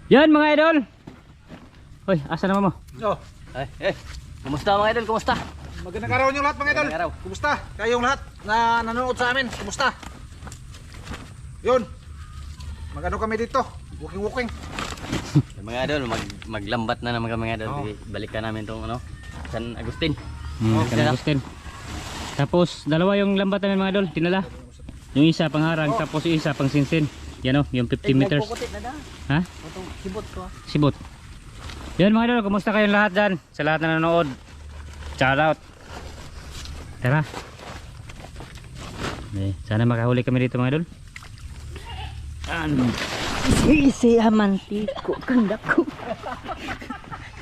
Yan mga idol. Hoy, asa naman mo? Oh, Kumusta mga idol? Kumusta? magandang araw niyo lahat mga idol. Magandang araw. Kumusta? Kayong lahat na nanonood sa amin. Kumusta? Yun. Magano kami dito? Walking. Mga idol, maglambat na naman kami mga idol. Oo. Balikan namin tong ano, San Agustin. Kan Agustin. Tapos dalawa yung lambat namin mga idol, tinala. Yung isa pangharang, tapos yung isa pang sinsin. Yan o, yung 50 meters. Ha? Sibot ko. Sibot. Yan mga idol, kumusta kayong lahat dyan? Sa lahat na nanonood. Shout out. Tara. Sana makahuli kami dito mga idol. Isi amanti ko kandak ko.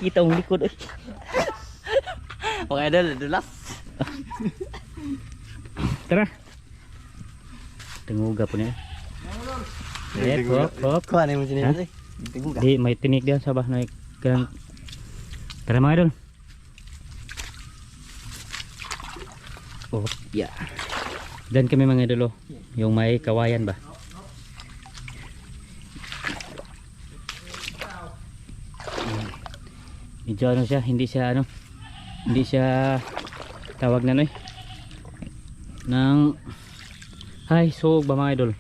Kita ang likod. Mga idol, dulas. Tara. Tenguga po niya. Hop. Kuha na mo sini. Ha? Di may tinik diyan sa bah na kan. Tara mga idol. Oh, ya. Dan kami mga idol, yung may kawayan ba. Medyo ano siya, hindi siya tawag na ng ay sug ba mga idol.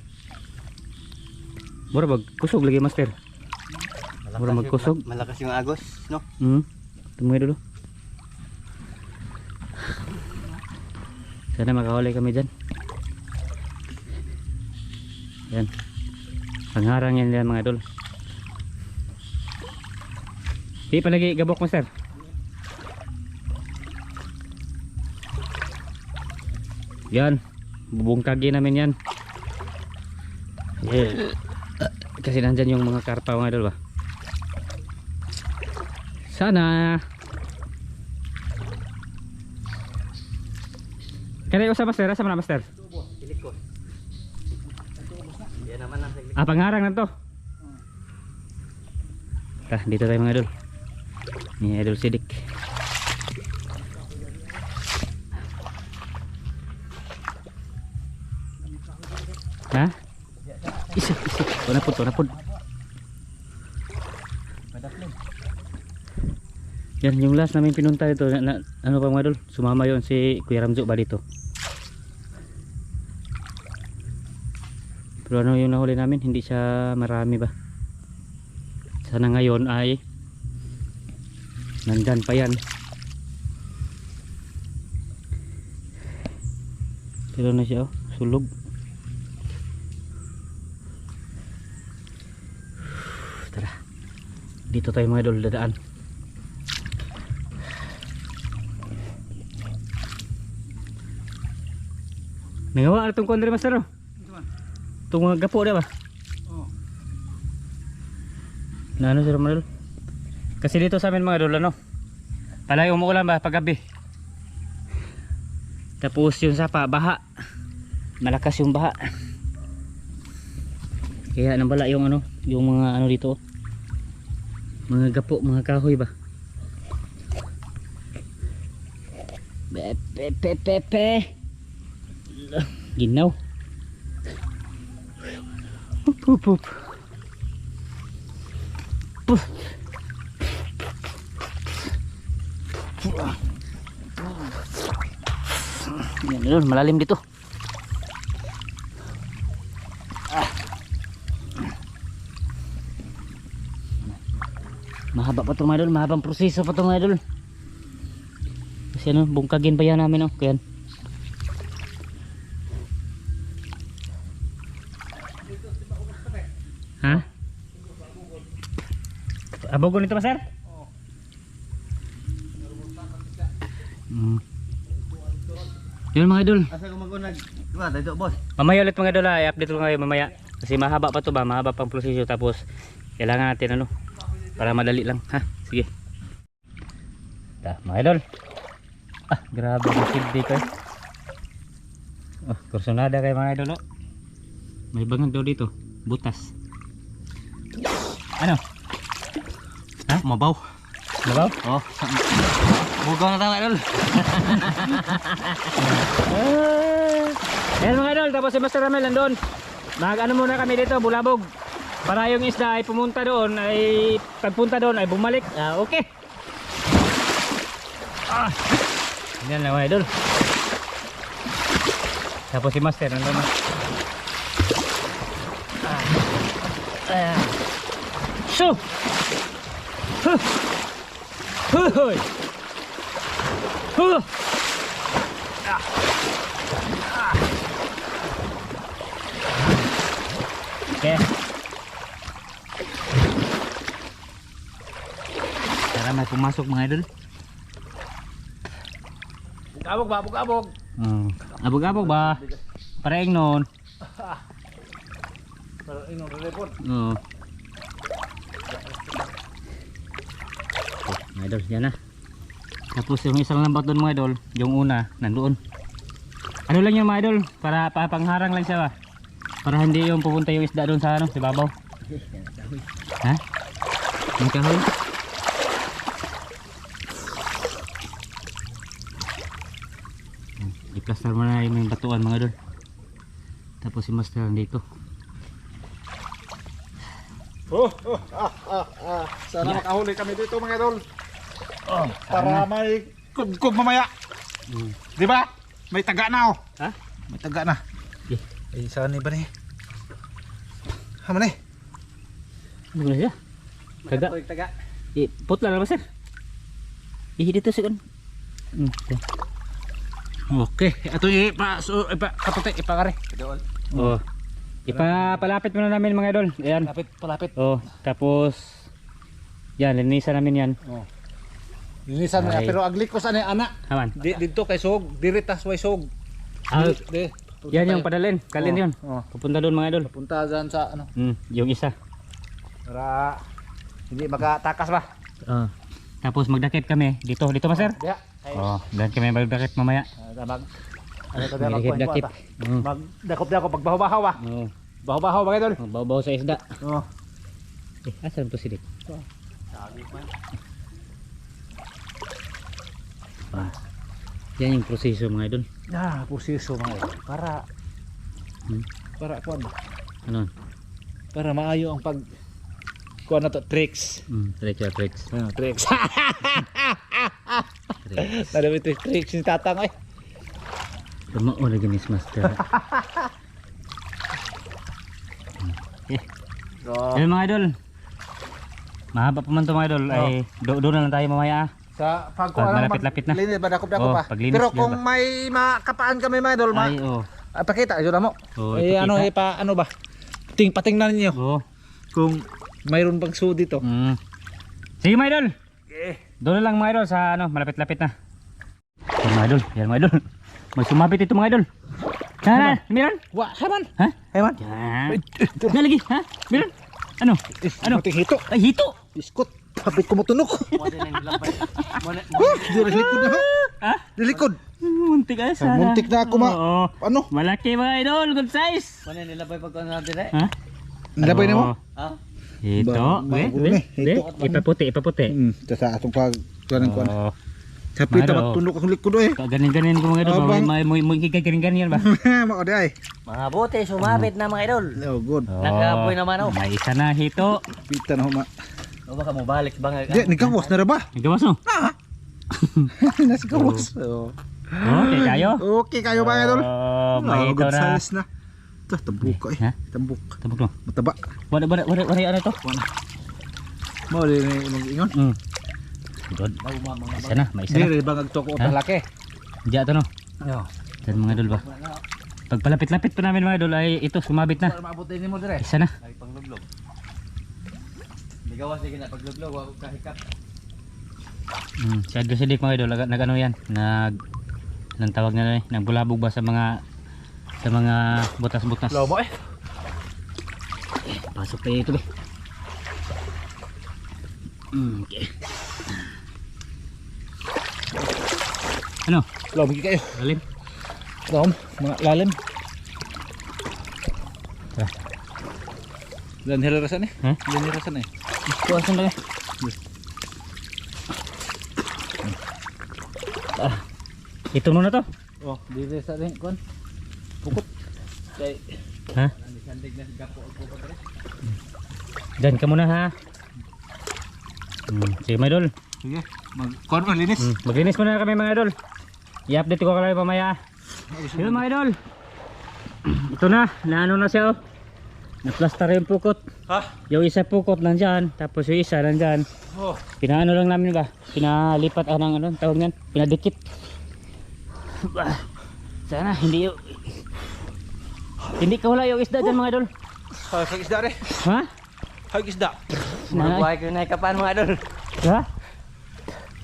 Mura bag kusog lagi master. Mura magkusog. Malakas yung agos, no? Tumuhay dulu. Sana makahuli kami dyan. Yan. Pangharang yan mga idol. Di pa lagi gabok master. Yan. Bubungkagin namin yan. Yeah. Kasi nandyan yung mga karpa mga idol ba. Sana. Kaya usap master, asa man master? Silikon. Yan naman ang silikon. Pangharang na to. Dito tayo mga idol. Ni Idol Sidik. Ha? Isa. Tunapod. Yan yung last namin pinunta dito ano pa mga idol, sumama yon si Kuya Ramjo ba dito. Pero ano yung nahuli namin, hindi siya marami ba. Sana ngayon ay nandyan pa yan. Pero na siya sulog. Tara. Dito tayo mga idol dadaan. Nangawa itong kondre master no? Itong mga gapo na ba? Oh. Na ano sir mga idol? Kasi dito sa amin mga idol ano? Palagi umuulan ba paggabi? Tapos yung sapa baha. Malakas yung baha. Kaya nambala yung ano, yung mga ano dito. Mga gapo, mga kahoy ba? Pepe. Ginaw. Pup. Yan, malalim dito. Mahaba pa ito mga idol, mahabang proseso pa ito mga idol. Kasi ano, bungkagin pa yan namin kaya ha? Abogon nito ba sir? Yun mga idol. Asa ko magunag? Diba, dito boss. Mamaya ulit mga idol i-update ko kayo mamaya. Kasi mahaba pa to ba, mahaba pang proseso. Tapos kailangan natin ano, para madali lang ha. Sige. Mga idol. Grabe ang sildi ko kursunada kayo mga idol may bangan daw dito, butas. Ano? Ha? Mabaw. Mabaw? Oh. Bugaw na tayo idol. Ayan mga idol, tapos si Master Ramel nandun. Mag ano muna kami dito, bulabog. para yung isda ay pumunta doon, ay pagpunta doon ay bumalik. Okay. Yan lang mga idol. Tapos si Master nandun na. So. Hoy. Okay. Tara, may pumasok mga idol. Bugabog ba, bugabog. Abog-abog ba? Pareeng noon. Pero inong report. Oo. Mga idol, yan na. Tapos yung isang lambat doon mga idol, yung una, nandoon. Ano lang yung mga idol, para pangharang lang siya ba? Para hindi yung pupunta yung isda doon sa ano, sa babaw. Ha? Yung kahoy? I-plaster mo na yung batuan mga idol. Tapos si Master dito. Sana makahuli kami dito mga idol. Para may kudkod mamaya. Di ba? May taga na oh. Ha? May taga na. Okay. Ay, saan ni ba ni? Haman eh. Ano na siya? Taga. Taga. Putla na ba sir? Dito siguro. Okay. Okay, ito kapatay, ipakare. Oh. Ipapalapit muna namin mga idol. Ayan. Palapit. Oh, tapos yan, linisan namin yan. Oh. Linisan na Ay. pero agli ko sana ana. Haman. Dito kay sog, diritas way sog. Di. Yan yung padalin, kalin yun. Oh. Pupunta doon mga idol. Punta dyan sa ano. Yung isa. Para hindi magatakas ba? Tapos magdakip kami dito ba sir? Diya. Oh, dan kami magdakip mamaya. Ano to May magkuhan dakip. ko magdakop pagbahaw-bahaw ba? Oh, Bahaw-bahaw ba idol? baw-baw sa isda. Oh. Asan to si Dick? Yan yung proseso mga idol. Posiso mga idol. Para kuan ba? Ano? Para maayo ang pag kuan na to tricks. Tricks. Ano, tricks. Tricks. Nadami tricks ni tatang eh. Tumao lagi ni Master. So, Ayun mga idol. Mahaba pa man to mga idol. Ay doon na lang tayo mamaya. sa Pag malapit-lapit na. Linis ba dakop-dakop Oh, ba? paglinis Pero yan kung ba? may makapaan kami mga idol, Ay oh. pakita yun mo. Oh, Eh ano ipakita. ano ba? Patingnan niyo Oh. kung mayroon bang so dito. Sige mga idol. Okay. Doon na lang mga idol sa ano, malapit-lapit na. Yan mga idol, yan mga idol. May sumabit ito mga idol. Ha? Meron? Wa, haman. Ha? Haman. Yan. Na lagi, ha? Meron? Ano? Ano? Mating hito. Ay, hito. Iskot. Habit ko matunok. Dira likod na ha. Ha? Dilikod. Muntik ay sana. Muntik na ako Oo. Ano? Malaki mga idol, good size. Mana nilabay pag ano dire? Ha? Nilabay na mo? Ha? Hito. Bago na, hito. Ipaputi. Ito sa atong pag kuan kuan. Oh. Sapit Ano? matundok ang likod eh. Ganin-ganin ko mga idol. Abang. May ganin-ganin ba? Mao di ay. Mga bote sumabit na mga idol. Oh, good. Nagkapoy naman oh. May isa na hito. Pita na ho ma. O baka mo balik bang Di, nagawas na ra ba? Nagawas no? Nasa gawas. Oh. Okay kayo? Okay kayo ba idol? May hito good na. size na. Ito, tambuk ka Ha? eh. Tambuk. Tabok no? Mataba. Wala ano to? Mo di ingon. Good. Isa na, may isa na. Dire bang agtoko Ha? laki. Diya to no? Yo. Yan mga idol ba? Pag palapit-lapit pa namin mga idol ay ito sumabit na. Maabutin nimo dire. Isa na. Ay panglublog. Ligawas sige na paglublog wa ko kahikap. Si Adjo Sidik mga idol, nag-ano yan? Anong tawag na nagbulabog ba sa mga butas-butas. Lobo eh. Pasok tayo ito be. Okay. Ano? Lobo kayo. Lalim? Lom, mga lalim. Tara. Dan hilarasan eh. Ha? Dan hilarasan eh. Kuwasan lang eh. Ito muna to. Oh, dire sa rin kon. Pukot. Kay Ha? Sandig na gapo ko pa dire. Diyan ka muna ha. Sige mga idol. Sige. Mag-kuhan ko, linis. Maglinis muna kami mga idol. I-update ko kayo mamaya. Yun mga idol. Ito na, naano na siya oh. Na-plaster yung pukot. Ha? Yung isa pukot nandyan, tapos yung isa nandyan. Oh. Pinaano lang namin ba? Pinalipat ng ano, tawag yan? Pinadikit. Sana hindi kawala yung isda dyan mga idol. Hag isda rin. Ha? Hag isda. Buhay ko na kapan mga idol. Ha?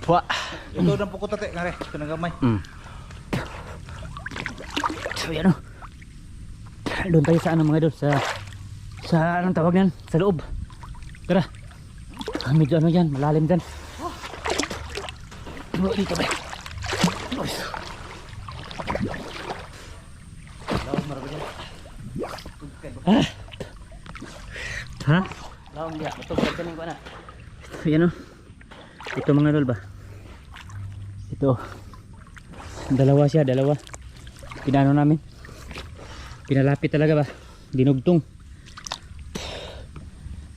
Wa. Ito ng pukot ate, ngare. Ito ng gamay. So yan o. Doon tayo sa ano mga idol, sa anong tawag yan? Sa loob. Tara. Medyo ano yan, malalim dyan. Dito ba? Ha? Laong dia, matugad ka ning ko na. Yan o. Ito mga idol ba? Ito. Dalawa siya, dalawa. Pinano namin. Pinalapit talaga ba? Dinugtong.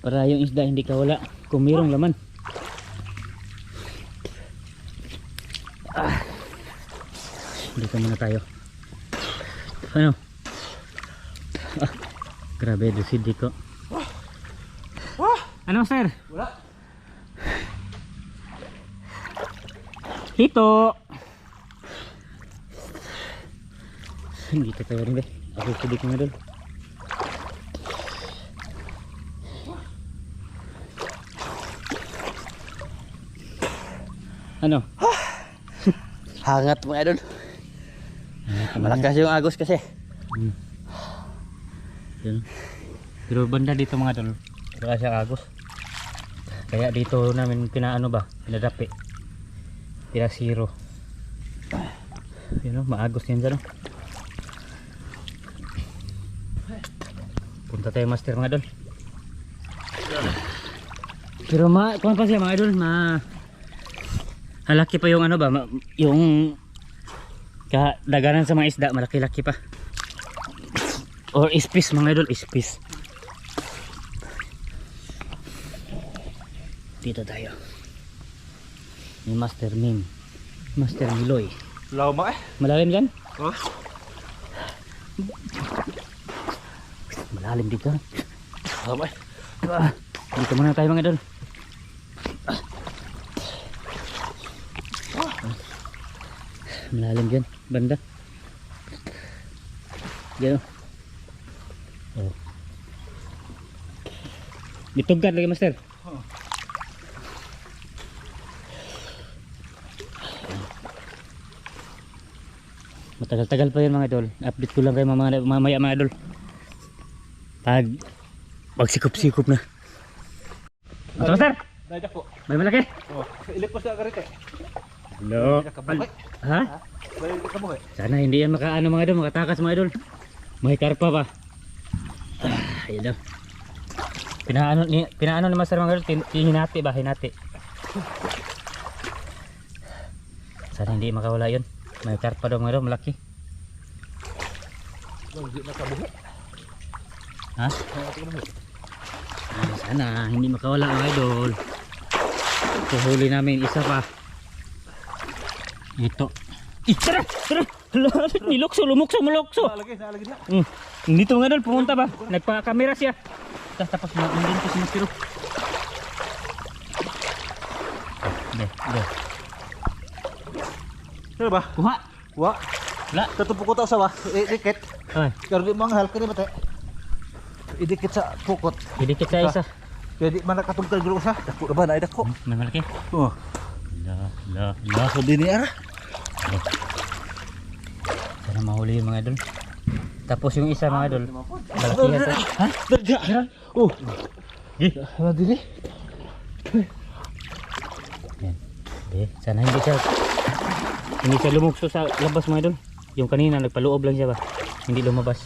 Para yung isda hindi kawala. Kung mayroong laman. Dito muna tayo. Ano? Grabe, dusid ko. Ano sir? Wala. Hito. Hindi tayo rin ba? Ako sudik nga doon. Ano? Hangat mga idol. Malakas yung agos kasi. Yan. Pero banda dito mga idol, wala siyang agos. Kaya dito namin pinaano ba? Pinadapi. Pinasiro. Yan o, maagos yan dyan o. Punta tayo master mga idol. Pero kuhan pa siya mga idol, halaki pa yung ano ba, yung kadaganan sa mga isda, malaki-laki pa. Or ispis mga idol, ispis. Dito tayo. Ni Master Mim. Master Miloy. Lama eh. Malalim dyan? Oh. Malalim dito. Lama eh. Dito muna tayo mga idol. Malalim dyan, banda. Dyan o. Oh. Ditugad lagi master. Matagal-tagal pa yun mga idol. Update ko lang kayo mamaya mga idol. Pag sikop-sikop na. Ito master! Dajak po. May malaki! Oh. Ilik po sa karite. Hello! Kabukay. Ha? Balik ka kabukay. Sana hindi yan makaano mga idol, makatakas mga idol. May karpa pa. Ayun daw. Pinaano ni master mga idol, hinati ba? Hinati. Sana hindi makawala yun. May karpa daw mga idol, malaki. Hindi na kabuhay. Ha? Sana hindi makawala mga idol. Kuhuli namin isa pa. Ito. Tara! Tara! Nilukso, lumukso, mulukso. Nalagay na. Dito mga idol, pumunta ba? Nagpa-camera siya. Tapos nandun ko si Master. Be. Ano ba? Kuha. Wa. Wala. Tatupok ko sa wa. Idikit. Ay, Pero di manghal ka ni mate. Idikit sa pukot. idikit sa isa. Kaya di man nakatungkal gulo sa. Dako na ba na dako? May malaki. Oh. La. So din ni ara. Sana mahuli yung mga idol. Tapos yung isa mga idol. Malaki yan. Ha? Darga. Oh. Hala dili. Yan. Sana hindi siya lumukso sa labas mga idol. Yung kanina nagpaloob lang siya ba? Hindi lumabas.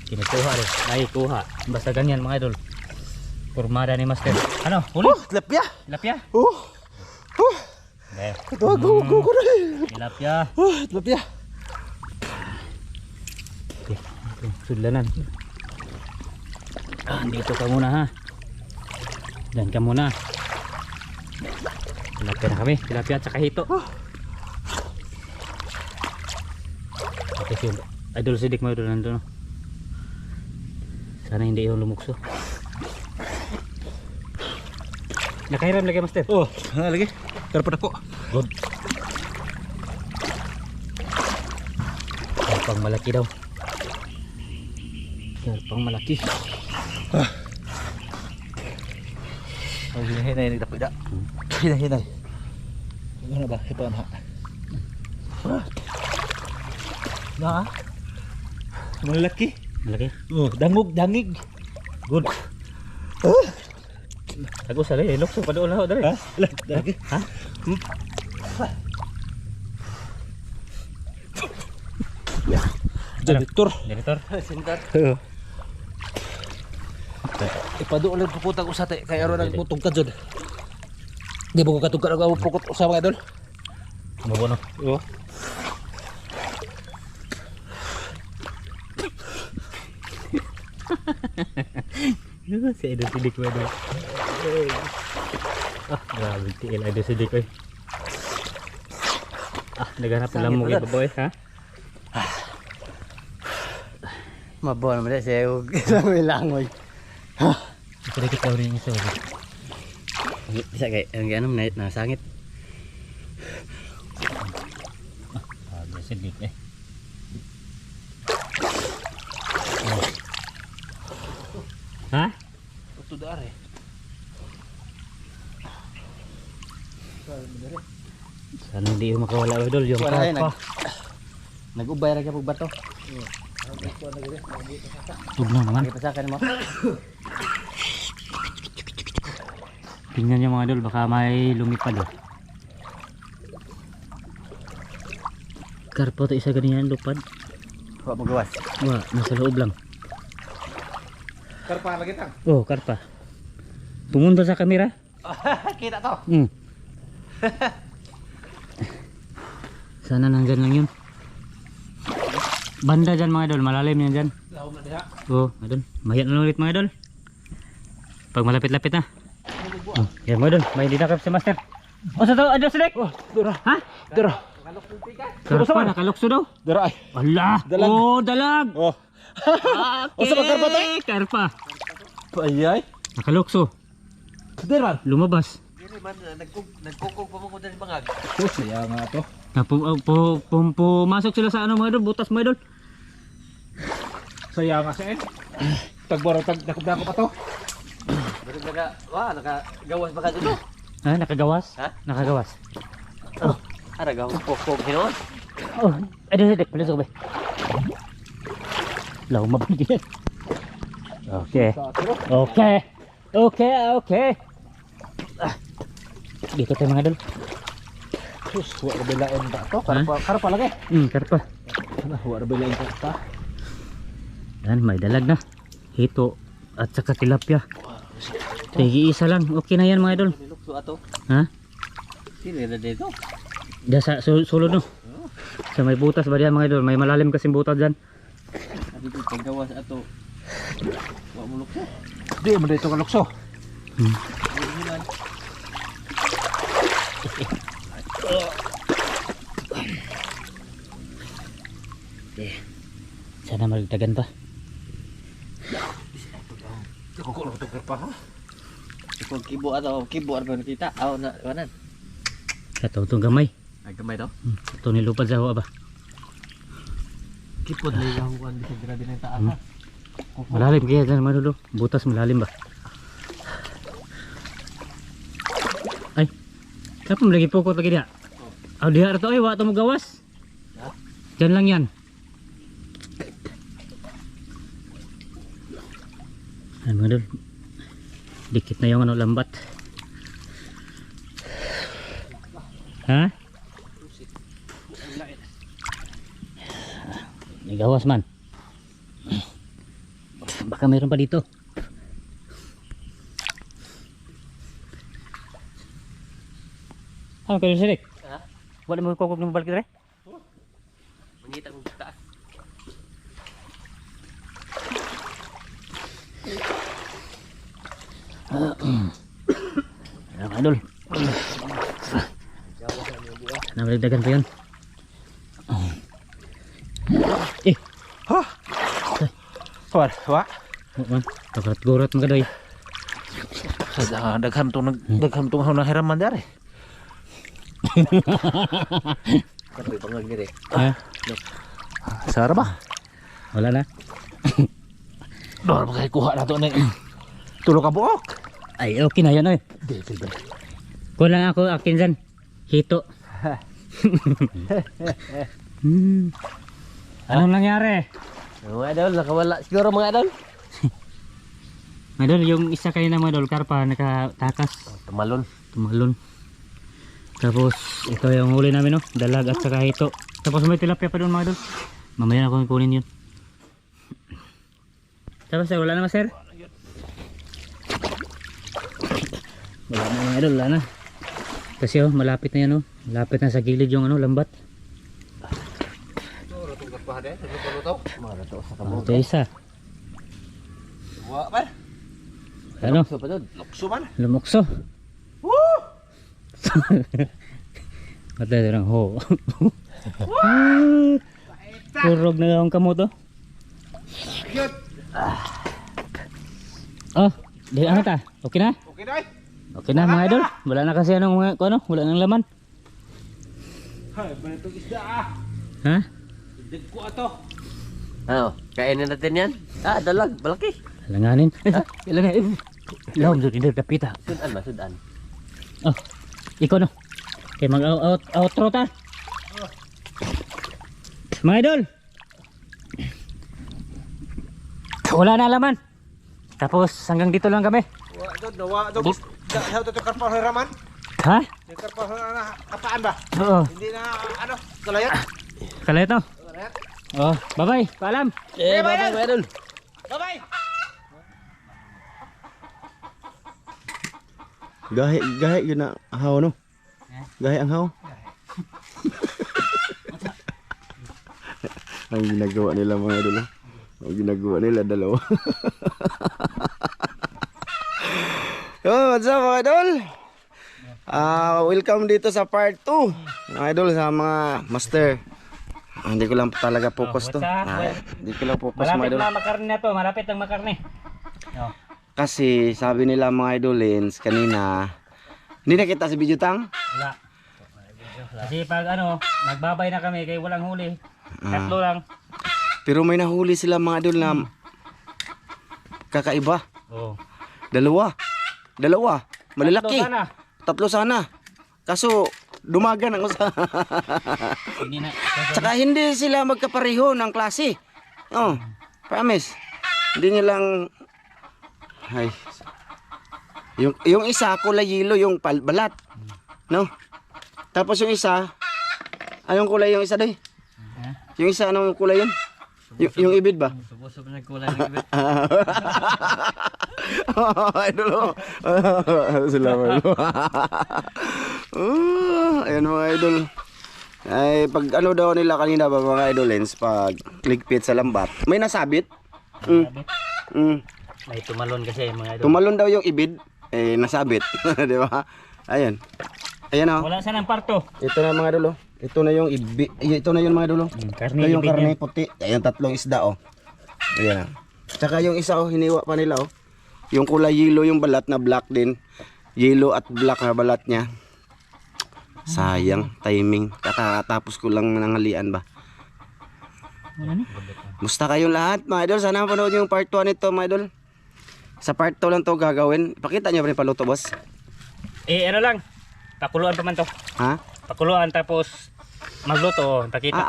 Kinukuha rin. Ay, kuha. Basta ganyan mga idol. Formada ni Master. Ano? Huli? Tilapia. Tilapia? Oh. Oh. Be. Go na. Tilapia. Oh, tilapia. Sudlanan. Dito ka muna ha. Diyan ka muna. Tilapia na kami. Tilapia at saka hito. Okay, si Idol Sidik mo doon nandun. Sana hindi yung lumukso. Nakairam lagi, Master. Oh, lagi. Karpa ko. Good. Karpang malaki daw. Karpang malaki. Oh, hinay nagdapit da. Hinay. Ano ba? Hipan ha. Na. Malaki. Malaki. Oh, dangig. Good. Ako sa rin, lukso pa doon ako Ha? dari. Lagi. Ha? Janitor. Janitor. Sintar. Ipado lang puputang usate kay aron ang butong ka jud. Di ba ko katugkad ang pukot usa mga idol? Mabuno. Oh. Si Idol Sidik mo doon. Grabe tiil Idol Sidik ko. Naghanap ng lamog ito boy ha? Mabaw naman dahil siya yung langoy. Ikot-ikot daw rin yung isa. Bisa kayak ang ganam na sangit. Idol Sidik eh. Ha? Uto dare. Sana hindi yung makawala Idol yung Wala yun, karpa. Nag-ubay ra gyud bato. Tugnaw naman. Pasakan mo. Tingnan niyo mga Idol baka may lumipad oh. Karpa to isa ganyan lupad. Wa magawas. Wah, nasa loob lang. Karpa lagi tang. Oh, karpa. Tumunta sa kamera. Kita to. Sana nandyan lang yun. Banda dyan mga idol, malalim yan dyan. Lahom na diha. Oh, idol. Mayat na ulit mga idol. Pag malapit-lapit na. Oh, yan mga idol, may dinakap si Master. Oh, sa to, idol Sidik. Oh, dura. Ha? Dura. Karpa, nakalukso daw. Dura ay. Allah! Dalag. Oh, dalag! Oh. Okay. O, sa karpa to? Karpa. Ayay. Nakalukso. Deran. Lumabas. Dili man nagkukog pa mo ko dali bangag. Oh, saya nga to. Pumasok sila sa ano mga idol, butas mga idol. Saya nga siya eh. Tagboro dakop-dakop pa to. Pero nagagawas ba ka dito? Ha, nakagawas? Ha? Nakagawas. Ara gaw pokog hinon. Oh, idol Sidik, palusok ba? Law mabalik yan. Okay. Okay. Okay. Dito tayo mga idol. Sus, wa belain ta to. Karpa lagi. Karpa. Wa belain ta. Yan, may dalag na. Hito at saka tilapia. Tigi isa lang. Okay na yan mga idol. Nilukso ato. Ha? Sino na dito? Diyan sa sulod no. Sa may butas ba diyan mga idol? May malalim kasing butas dyan. Abi ko paggawas ato. Wa mo lukso. Di mo dito kalukso. Sana magdagan pa. Ako ko lang to karpa ha. Kung kibo ato, kibo ar ba nakita? Aw na kanan. Ito itong gamay. Ay gamay to. Ito nilupad sa hawa ba? Kipod lay ang kuan di sa grabe ng taas. Malalim kaya dyan mga idol. Butas malalim ba? Ay. Kapag lagi pokot lagi dia. Aw diha ito ay wa ito mo gawas. Diyan lang yan. Ay mga idol. Dikit na yung ano lambat. Ha? May gawas man. Baka mayroon pa dito. Ano kayo Sidik? Ha? Wala mo kukog ng balik rin? Mangita kong taas. idol. Nabalagdagan pa yun. Eh, Ha? Wala, wa? man, pagkat-gurot mga doy. Daghan tong haw na hiraman dari. Tapi pangag diri. Ha? Sara ba? Wala na. Dor ba kay kuha na to ni. Tulo ka buok. Ay, okay na yan oy. Kulang ako akin dyan. Hito. Anong nangyari? Mga idol, nakawala siguro mga idol. Idol, yung isa kayo na mga idol, karpa, nakatakas. Tumalon. Tumalon. Tapos, ito yung huli namin, no? Dalag at saka hito. Tapos may tilapia pa doon mga idol. Mamaya na akong kunin yun. Tapos, wala na sir? Wala na mga idol, wala na. Kasi oh, malapit na yan, oh. Malapit na sa gilid yung ano, lambat. Mga to sa kamot. Ito isa. Wa ba? Ano? So pa dod. Lukso man. Lumukso. Woo! Matay ng ho. Kurog na ang kamot oh. Cute. Oh, di ano ta? Okay na? Okay na. Okay na mga idol. Wala na kasi anong mga ano, wala nang laman. Hay, banitong isda ah. Ha? Dig ko ato. Ano, kainin natin yan? Ah, dalag, malaki. Langanin. Ilan na? Lahom doon, hindi kapita. Sudan ba, sudan. Oh, ikaw no. Okay, mag-outro ta. Mga idol. Wala na laman. Tapos hanggang dito lang kami. Wa dod, wa dod. Sa to karpa hiraman. Ha? Yung karpa na kapaan ba? Oo. Hindi na ano, kalayat. Kala ito. Kalayat. Oh, bye-bye. Paalam. Bye-bye mga idol. Bye-bye. Gahe yun na haw no. Gahe ang haw. Ang ginagawa nila mga idol. Ang ginagawa nila dalawa. Yo, what's up mga idol? Welcome dito sa part 2. Mga idol sa mga master. Hindi ko lang talaga focus to. Hindi ko lang focus mga Malapit idol. na makarne na to. Malapit ang makarne. Oh. Kasi sabi nila mga idolins kanina, hindi nakita si Video Tang? Wala. Kasi pag ano, nagbabay na kami kaya walang huli. Tatlo lang. Pero may nahuli sila mga idol na kakaiba. Oh. Dalawa. Malalaki. Tatlo sana. Tatlo sana. Kaso dumagan ang usa. Hindi na. Tsaka hindi sila magkapareho ng klase. Oh, promise. Hindi nilang ay. Yung isa kulay yellow yung balat. No? Tapos yung isa anong kulay yung isa doy? Yung isa anong kulay yun? Yung ibid ba? Subusog na kulay ng ibig. Idol. Salamat. Ayan mga idol. Ay pag ano daw nila kanina ba mga idolens pag ligpit sa lambat. May nasabit? May tumalon kasi mga idol. Tumalon daw yung ibid, eh nasabit, 'di ba? Ayan. Ayan oh. Wala sanang parto. Ito na mga idol. Ito na yung ito na yung mga idol. Karne, Ito yung ibig karne yan. puti. Ayan tatlong isda oh. Ayan. Tsaka yung isa oh, hiniwa pa nila oh. Yung kulay yellow yung balat na black din. Yellow at black na balat niya. Sayang timing. Kakatapos ko lang nanghalian ba. Wala na. Musta kayong lahat mga idol? Sana mapanood yung part 1 nito mga idol. Sa part 2 lang to gagawin. Pakita niyo ba yung paluto boss? Eh ano lang. Pakuluan pa man to. Ha? Pakuluan tapos magluto. Pakita.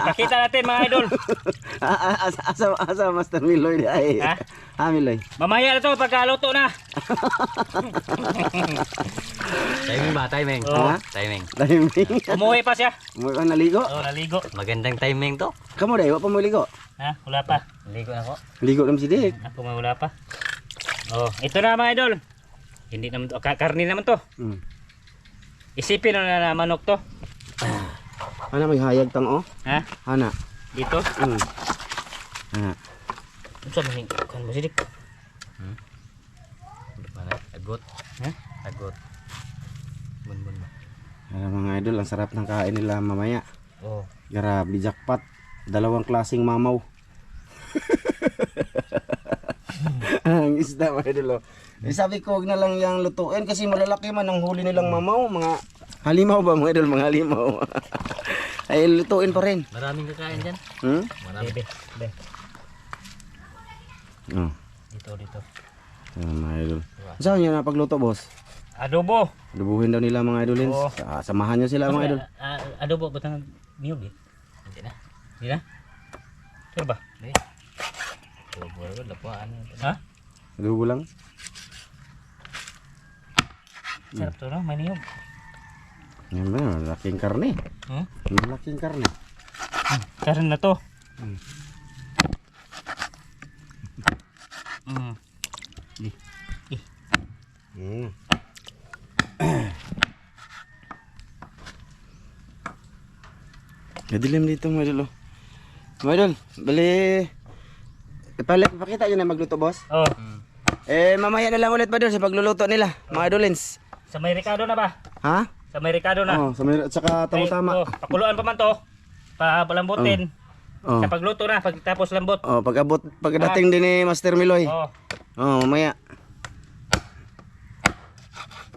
Ipakita natin mga idol. Asa Master Miloy ay. Ha? Ha Miloy. Mamaya na to pagkaluto na. Timing ba? Timing. Oh. Ha? Timing. Timing. Umuwi pa siya. Mo ka naligo? Oh, naligo. Magandang timing to. Kamo dai wa pa mo ligo. Ha? Wala pa. Naligo na ako. Ligo nam si Dik. Ako may wala pa. Oh, ito na mga idol. Hindi naman to. Karne naman to. Isipin na manok to. Ana may hayag tang oh. Ha? Ana. Dito. Ana. Ano sa maling? Kan mo sidik. Agot. Ha? Agot. Bunbun ba? Ayan, mga idol, ang sarap ng kain nila mamaya. Oh. Grabe, jackpot. 2 klaseng mamaw. Ang isda, mga idol. Oh. Eh, sabi ko, huwag na lang yung lutuin kasi malalaki man ang huli nilang mamaw. Mga halimaw ba, mga idol? Mga halimaw. Ay, lutuin pa rin. Maraming kakain dyan. Hmm? Marami. Be. Oh. Dito. Ayan, mga idol. Saan nyo na pagluto, boss? Adobo. Lubuhin daw nila mga idolins. Oo. Samahan nyo sila mga idol. Adobo butang niyog eh. Hindi na. Di na? Sure ba? Hindi. Tubor ko. Lapuan. Ha? Adobo lang. Sarap to no? May niyog. Yan ba, malaking karne. Hmm? Malaking karne. Karon na to. Hmm. Mm. Gadilim dito mga idol. Oh. Mga idol, bali pakita yun na magluto, boss. Oh, Mamaya na lang ulit ba doon sa pagluluto nila, mga idolins. sa may Ricardo na ba? Ha? Sa may Ricardo na. Oh, at saka tama-tama. Oh, pakuluan pa man to. Palambutin. Oh. Sa pagluto na, pagtapos lambot. Oh, pagdating din ni Master Miloy. Oh, Oh, mamaya.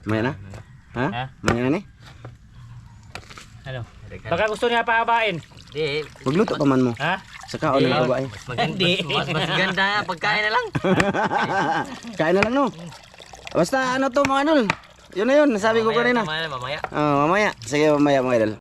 Mamaya na? Ha? Ha? Mamaya na ni? ano? Baka gusto niya pahabain. Hindi. Magluto pa man mo. Ha? Saka o na babae. Mas ganda pagkain na lang. Kain na lang no. Basta ano to mga idol. Yun na yun, nasabi ko kanina. Mamaya. Oh, mamaya. Sige, mamaya mga idol.